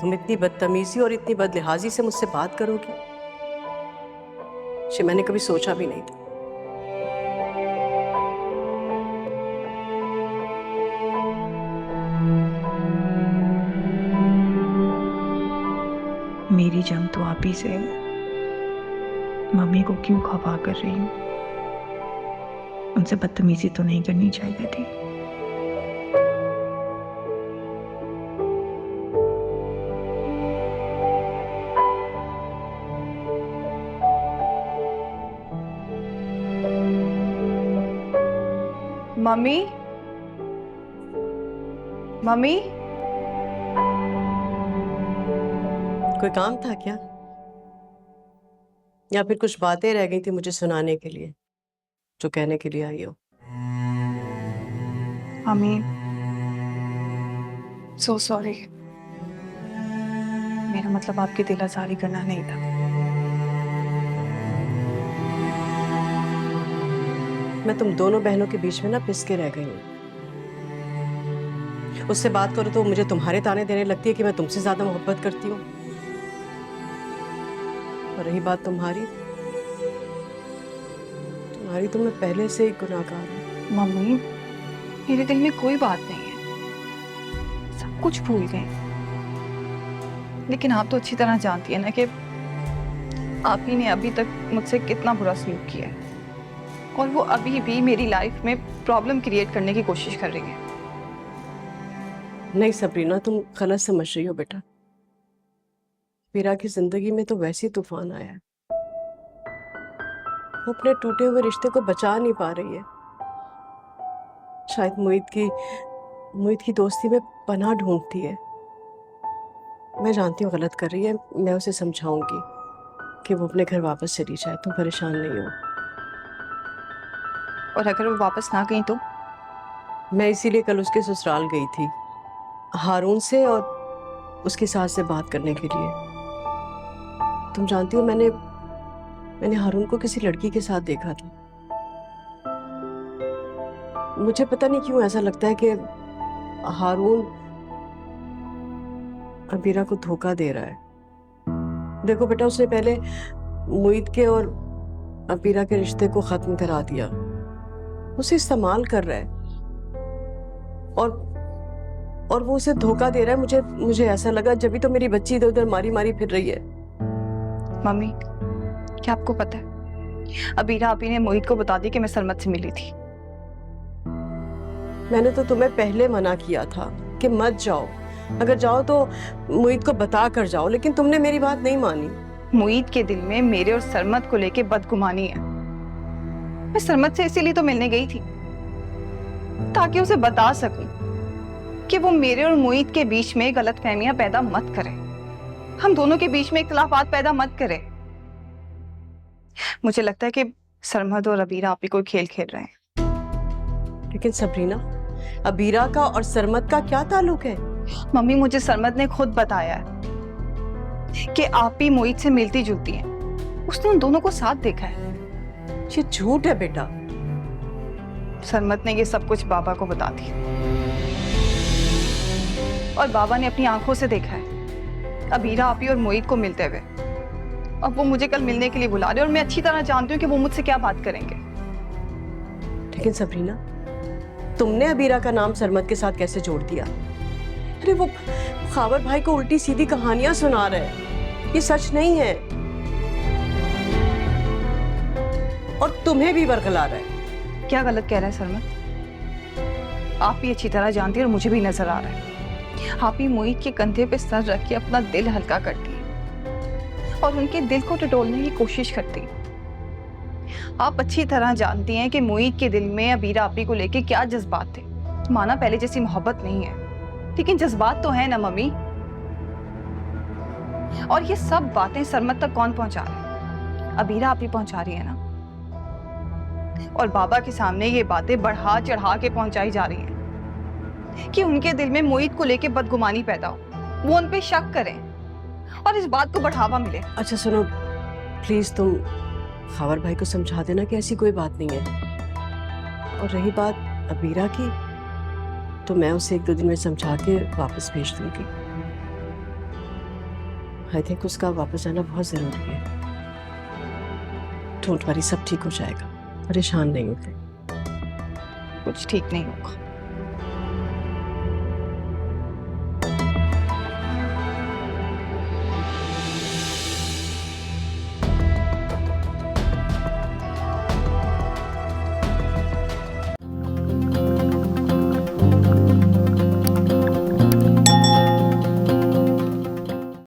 तुम इतनी बदतमीजी और इतनी बदलिहाजी से मुझसे बात करोगी, ये मैंने कभी सोचा भी नहीं था। मेरी जंग तो आप ही से है। मम्मी को क्यों खफा कर रही हूँ? उनसे बदतमीजी तो नहीं करनी चाहिए थी। मम्मी, मम्मी, कोई काम था क्या, या फिर कुछ बातें रह गई थी मुझे सुनाने के लिए जो कहने के लिए आई हो? Mummy, so sorry. मेरा मतलब आपकी दिल आज़ारी करना नहीं था। मैं तुम दोनों बहनों के बीच में ना पिस के रह गई हूँ। उससे बात करो तो मुझे तुम्हारे ताने देने लगती है कि मैं तुमसे ज्यादा मोहब्बत करती हूँ। और रही बात तुम्हारी तो मैं पहले से ही गुनाहगार हूँ। मम्मी, मेरे दिल में कोई बात नहीं है, सब कुछ भूल गए। लेकिन आप तो अच्छी तरह जानती है ना कि आप ही ने अभी तक मुझसे कितना बुरा सलूक किया है, और वो अभी भी मेरी लाइफ में प्रॉब्लम क्रिएट करने की कोशिश कर रही है। नहीं सबरीना, तुम गलत समझ रही हो बेटा। वीरा की जिंदगी में तो वैसे ही तूफान आया है। वो अपने टूटे हुए रिश्ते को बचा नहीं पा रही है। शायद मोहित की दोस्ती में पनाह ढूंढती है। मैं जानती हूँ गलत कर रही है, मैं उसे समझाऊंगी कि वो अपने घर वापस चली जाए। तुम परेशान नहीं हो। और अगर वो वापस ना गई तो? मैं इसीलिए कल उसके ससुराल गई थी, हारून से और उसकी सास से बात करने के लिए। तुम जानती हो मैंने हारून को किसी लड़की के साथ देखा था। मुझे पता नहीं क्यों ऐसा लगता है कि हारून अबीरा को धोखा दे रहा है। देखो बेटा, उसने पहले मोहित के और अबीरा के रिश्ते को खत्म करा दिया। उसे इस्तेमाल कर रहा है और वो उसे धोखा दे रहा है। मुझे ऐसा लगा, जब भी तो मेरी बच्ची इधर उधर मारी मारी फिर रही है। मम्मी, क्या आपको पता है अबीरा आपी ने मोहित को बता दी कि मैं सरमत से मिली थी? मैंने तो तुम्हें पहले मना किया था कि मत जाओ, अगर जाओ तो मोहित को बता कर जाओ, लेकिन तुमने मेरी बात नहीं मानी। मोहित के दिल में मेरे और सरमत को लेके बदगुमानी है। मैं सरमत से इसीलिए तो मिलने गई थी, ताकि उसे बता सकूं कि वो मेरे और मोहित के बीच में गलतफहमियां पैदा मत करे, हम दोनों के बीच में इख्तिलाफात पैदा मत करे। मुझे लगता है कि सरमत और अबीरा आप ही कोई खेल खेल रहे हैं। लेकिन सबरीना, अबीरा का और सरमत का क्या ताल्लुक है? मम्मी, मुझे सरमत ने खुद बताया है कि आप ही मोहित से मिलती जुलती हैं। उसने उन दोनों को साथ देखा है। ये झूठ है बेटा। सरमत ने ये सब कुछ बाबा को बता दिया, और बाबा ने अपनी आंखों से देखा है अबीरा आपी और मोहित को मिलते हुए। अब वो मुझे कल मिलने के लिए बुला रहे, और मैं अच्छी तरह जानती हूँ कि वो मुझसे क्या बात करेंगे। लेकिन सबरीना, तुमने अबीरा का नाम सरमत के साथ कैसे जोड़ दिया? अरे वो खावर भाई को उल्टी सीधी कहानियां सुना रहे हैं, ये सच नहीं है। और तुम्हें भी बरगला रहा है। क्या गलत कह रहा है सरमत? आप भी अच्छी तरह जानती है और मुझे भी नजर आ रहा है। आप ही मोहित के कंधे पे सर रख के अपना दिल हल्का करती है और उनके दिल को टटोलने की कोशिश करती है। आप अच्छी तरह जानती हैं कि मोहित के दिल में अबीरा आपी को लेके क्या जज्बात थे। माना पहले जैसी मोहब्बत नहीं है, लेकिन जज्बात तो है ना मम्मी। और ये सब बातें सरमत तक कौन पहुंचा रहा है? अबीरा आपी पहुंचा रही है ना। और बाबा के सामने ये बातें बढ़ा चढ़ा के पहुंचाई जा रही हैं कि उनके दिल में मोहित को लेके बदगुमानी पैदा हो, वो उन पे शक करें और इस बात को बढ़ावा मिले। अच्छा सुनो, प्लीज तुम खावर भाई को समझा देना कि ऐसी कोई बात नहीं है। और रही बात अबीरा की, तो मैं उसे 1-2 दिन में समझा के वापस भेज दूंगी। आई थिंक उसका वापस जाना बहुत ज़रूरी है। डोंट वरी, सब ठीक हो जाएगा, परेशान नहीं होते। कुछ ठीक नहीं होगा।